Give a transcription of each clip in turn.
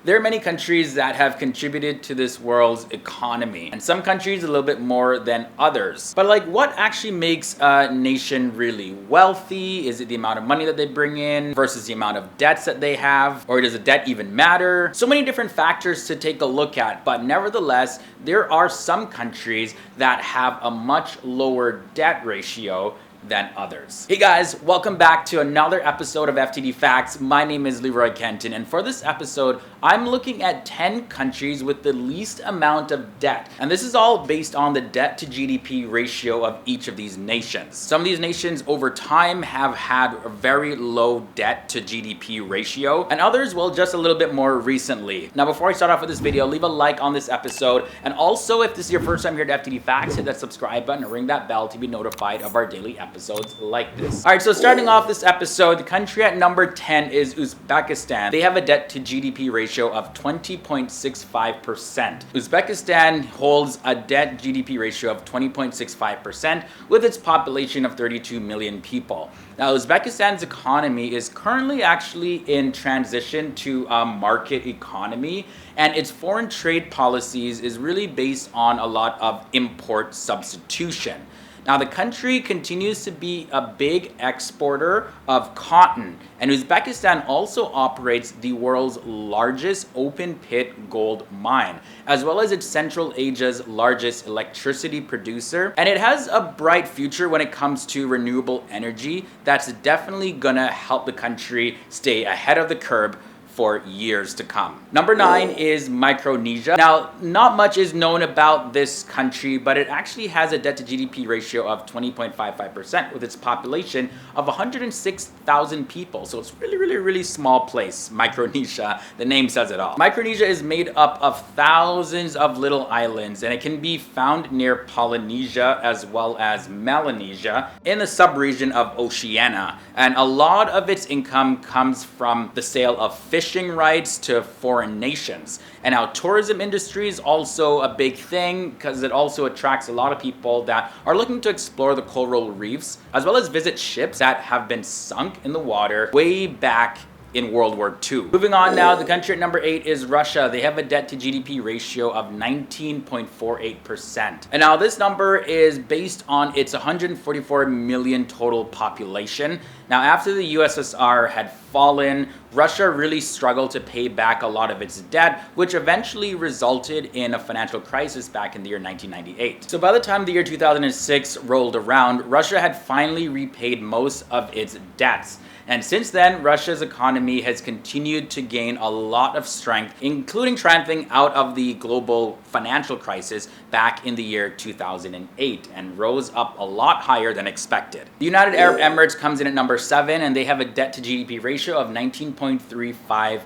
There are many countries that have contributed to this world's economy, and some countries a little bit more than others. But like, what actually makes a nation really wealthy? Is it the amount of money that they bring in versus the amount of debts that they have? Or does the debt even matter? So many different factors to take a look at, but nevertheless, there are some countries that have a much lower debt ratio than others. Hey guys, welcome back to another episode of FTD Facts. My name is Leroy Kenton, and for this episode, I'm looking at 10 countries with the least amount of debt. And this is all based on the debt to GDP ratio of each of these nations. Some of these nations over time have had a very low debt to GDP ratio, and others, well, just a little bit more recently. Now, before I start off with this video, leave a like on this episode, and also if this is your first time here at FTD Facts, hit that subscribe button and ring that bell to be notified of our daily episodes like this. Alright, so starting off this episode, the country at number 10 is Uzbekistan. They have a debt to GDP ratio of 20.65%. Uzbekistan holds a debt GDP ratio of 20.65% with its population of 32 million people. Now, Uzbekistan's economy is currently actually in transition to a market economy, and its foreign trade policies is really based on a lot of import substitution. Now, the country continues to be a big exporter of cotton, and Uzbekistan also operates the world's largest open-pit gold mine, as well as it's Central Asia's largest electricity producer. And it has a bright future when it comes to renewable energy that's definitely gonna help the country stay ahead of the curve for years to come. Number 9 is Micronesia. Now, not much is known about this country, but it actually has a debt to GDP ratio of 20.55% with its population of 106,000 people. So it's really small place, Micronesia. The name says it all. Micronesia is made up of thousands of little islands, and it can be found near Polynesia as well as Melanesia in the subregion of Oceania. And a lot of its income comes from the sale of fishing rights to foreign nations. And our tourism industry is also a big thing because it also attracts a lot of people that are looking to explore the coral reefs, as well as visit ships that have been sunk in the water way back in World War II. Moving on now, the country at number 8 is Russia. They have a debt to GDP ratio of 19.48%. And now this number is based on its 144 million total population. Now, after the USSR had fallen, Russia really struggled to pay back a lot of its debt, which eventually resulted in a financial crisis back in the year 1998. So by the time the year 2006 rolled around, Russia had finally repaid most of its debts. And since then, Russia's economy has continued to gain a lot of strength, including triumphing out of the global financial crisis back in the year 2008, and rose up a lot higher than expected. The United Arab Emirates comes in at number 7, and they have a debt to GDP ratio of 19.35%.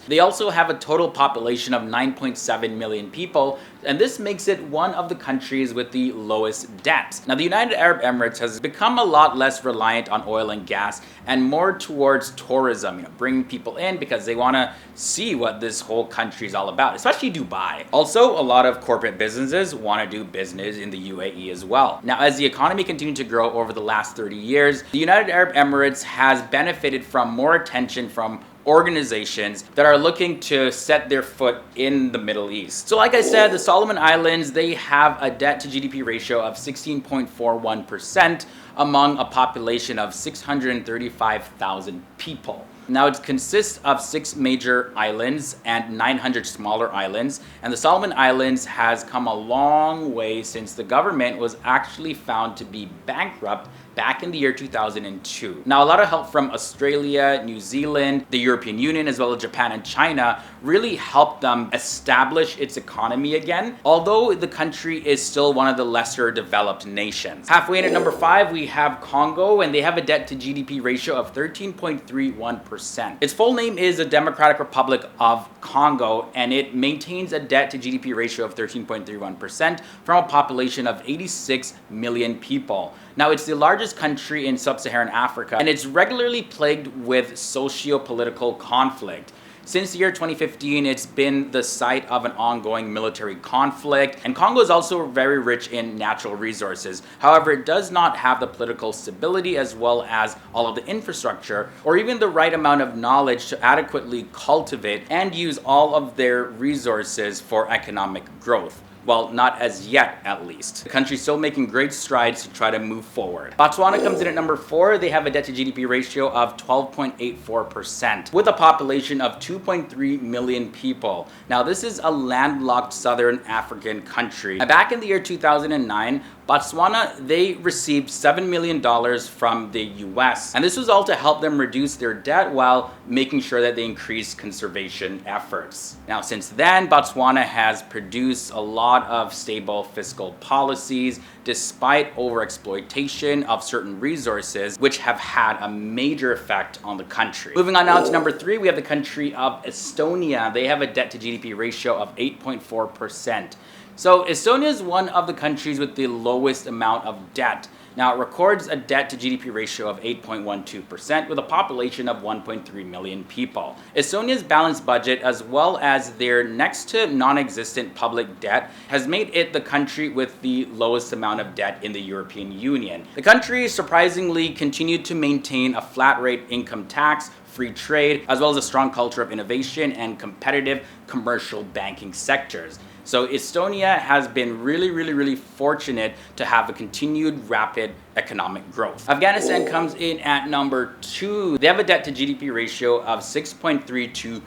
They also have a total population of 9.7 million people, and this makes it one of the countries with the lowest debt. Now, the United Arab Emirates has become a lot less reliant on oil and gas and more towards tourism, bringing people in because they want to see what this whole country is all about, especially Dubai. Also, a lot of corporate businesses want to do business in the UAE as well. Now, as the economy continued to grow over the last 30 years, the United Arab Emirates has benefited from more attention from organizations that are looking to set their foot in the Middle East. So like I said, the Solomon Islands, they have a debt to GDP ratio of 16.41% among a population of 635,000 people. Now, it consists of 6 major islands and 900 smaller islands, and the Solomon Islands has come a long way since the government was actually found to be bankrupt back in the year 2002. Now, a lot of help from Australia, New Zealand, the European Union, as well as Japan and China really helped them establish its economy again, although the country is still one of the lesser developed nations. Halfway in at number 5, we have Congo, and they have a debt to GDP ratio of 13.31%. Its full name is the Democratic Republic of Congo, and it maintains a debt to GDP ratio of 13.31% from a population of 86 million people. Now, it's the largest country in sub-Saharan Africa, and it's regularly plagued with socio-political conflict. Since the year 2015, it's been the site of an ongoing military conflict, and Congo is also very rich in natural resources. However, it does not have the political stability as well as all of the infrastructure or even the right amount of knowledge to adequately cultivate and use all of their resources for economic growth. Well, not as yet, at least. The country's still making great strides to try to move forward. Botswana comes in at number 4. They have a debt to GDP ratio of 12.84%, with a population of 2.3 million people. Now, this is a landlocked southern African country. Now, back in the year 2009, Botswana, they received $7 million from the US. And this was all to help them reduce their debt while making sure that they increased conservation efforts. Now, since then, Botswana has produced a lot of stable fiscal policies despite overexploitation of certain resources, which have had a major effect on the country. Moving on now to number 3, we have the country of Estonia. They have a debt to GDP ratio of 8.4%. So Estonia is one of the countries with the lowest amount of debt. Now, it records a debt to GDP ratio of 8.12% with a population of 1.3 million people. Estonia's balanced budget, as well as their next to non-existent public debt, has made it the country with the lowest amount of debt in the European Union. The country surprisingly continued to maintain a flat rate income tax, free trade, as well as a strong culture of innovation and competitive commercial banking sectors. So Estonia has been really fortunate to have a continued rapid economic growth. Afghanistan comes in at number 2. They have a debt to GDP ratio of 6.32%,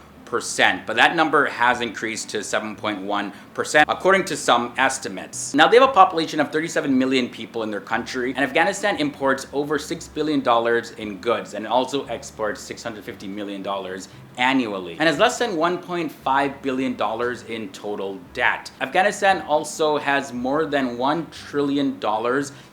but that number has increased to 7.1% according to some estimates. Now, they have a population of 37 million people in their country, and Afghanistan imports over $6 billion in goods and also exports $650 million annually, and has less than $1.5 billion in total debt. Afghanistan also has more than $1 trillion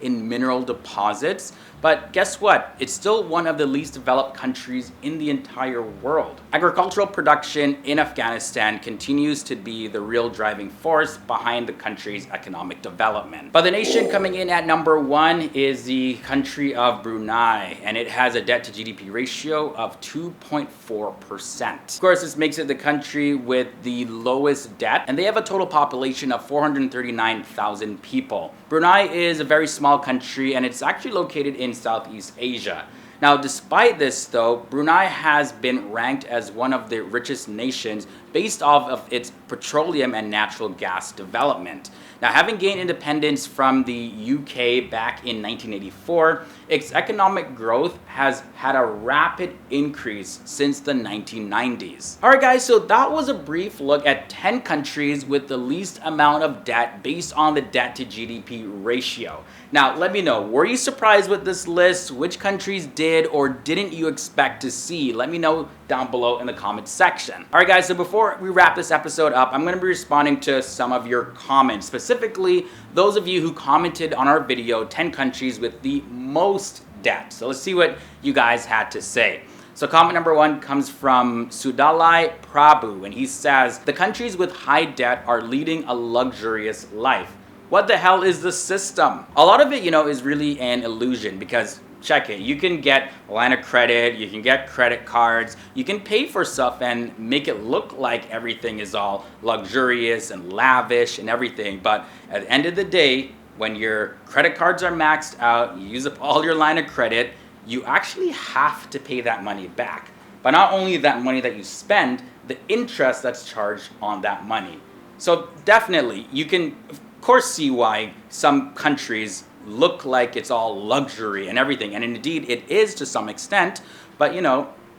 in mineral deposits, but guess what? It's still one of the least developed countries in the entire world. Agricultural production in Afghanistan continues to be the real driving force behind the country's economic development. But the nation coming in at number 1 is the country of Brunei, and it has a debt to GDP ratio of 2.4%. Of course, this makes it the country with the lowest debt, and they have a total population of 439,000 people. Brunei is a very small country, and it's actually located in Southeast Asia. Now, despite this though, Brunei has been ranked as one of the richest nations based off of its petroleum and natural gas development. Now, having gained independence from the UK back in 1984, its economic growth has had a rapid increase since the 1990s. Alright guys, so that was a brief look at 10 countries with the least amount of debt based on the debt to GDP ratio. Now, let me know, were you surprised with this list? Which countries did or didn't you expect to see? Let me know down below in the comments section. Alright guys, so before we wrap this episode up, I'm going to be responding to some of your comments, specifically those of you who commented on our video, 10 countries with the most debt. So let's see what you guys had to say. So comment number 1 comes from Sudalai Prabhu, and he says, the countries with high debt are leading a luxurious life. What the hell is the system? A lot of it, is really an illusion because check it. You can get a line of credit, you can get credit cards, you can pay for stuff and make it look like everything is all luxurious and lavish and everything. But at the end of the day, when your credit cards are maxed out, you use up all your line of credit, you actually have to pay that money back. But not only that money that you spend, the interest that's charged on that money. So definitely, you can of course see why some countries look like it's all luxury and everything, and indeed it is to some extent, but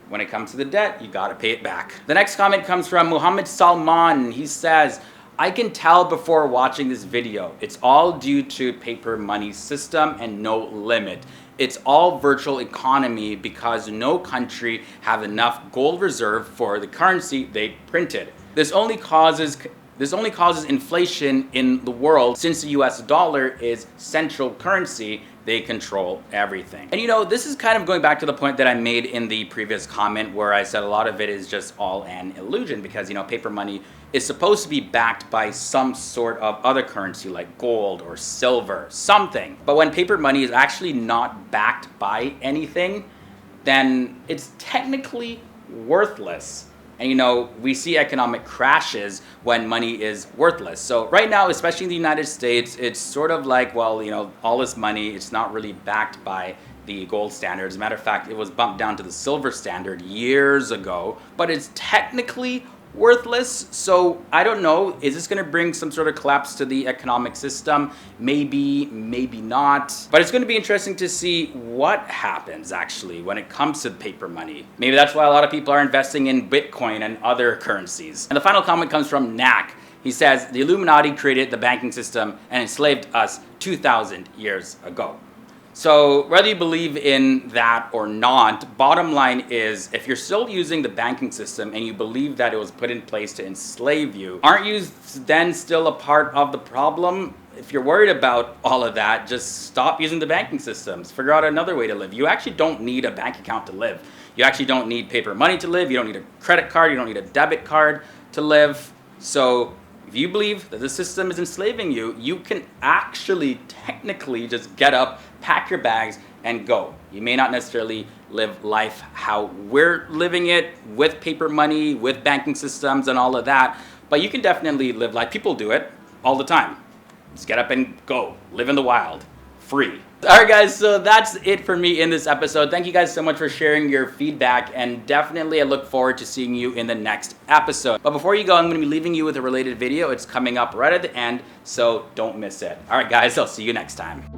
when it comes to the debt, you gotta pay it back. The next comment comes from Muhammad Salman. He says, I can tell before watching this video, it's all due to paper money system and no limit. It's all virtual economy because no country have enough gold reserve for the currency they printed. This only causes inflation in the world. Since the US dollar is central currency, they control everything. And this is kind of going back to the point that I made in the previous comment where I said a lot of it is just all an illusion because, paper money is supposed to be backed by some sort of other currency like gold or silver, something. But when paper money is actually not backed by anything, then it's technically worthless. And we see economic crashes when money is worthless. So right now, especially in the United States, it's sort of like, well, all this money, it's not really backed by the gold standard. As a matter of fact, it was bumped down to the silver standard years ago, but it's technically worthless. So I don't know, is this going to bring some sort of collapse to the economic system? Maybe, maybe not. But it's going to be interesting to see what happens actually when it comes to paper money. Maybe that's why a lot of people are investing in Bitcoin and other currencies. And the final comment comes from Knack. He says, the Illuminati created the banking system and enslaved us 2,000 years ago. So whether you believe in that or not, bottom line is, if you're still using the banking system and you believe that it was put in place to enslave you, aren't you then still a part of the problem? If you're worried about all of that, just stop using the banking systems. Figure out another way to live. You actually don't need a bank account to live. You actually don't need paper money to live. You don't need a credit card. You don't need a debit card to live. So if you believe that the system is enslaving you, you can actually technically just get up, pack your bags, and go. You may not necessarily live life how we're living it, with paper money, with banking systems and all of that, but you can definitely live life. People do it all the time. Just get up and go. Live in the wild. Free. Alright guys, so that's it for me in this episode. Thank you guys so much for sharing your feedback, and definitely I look forward to seeing you in the next episode. But before you go, I'm going to be leaving you with a related video. It's coming up right at the end, so don't miss it. Alright guys, I'll see you next time.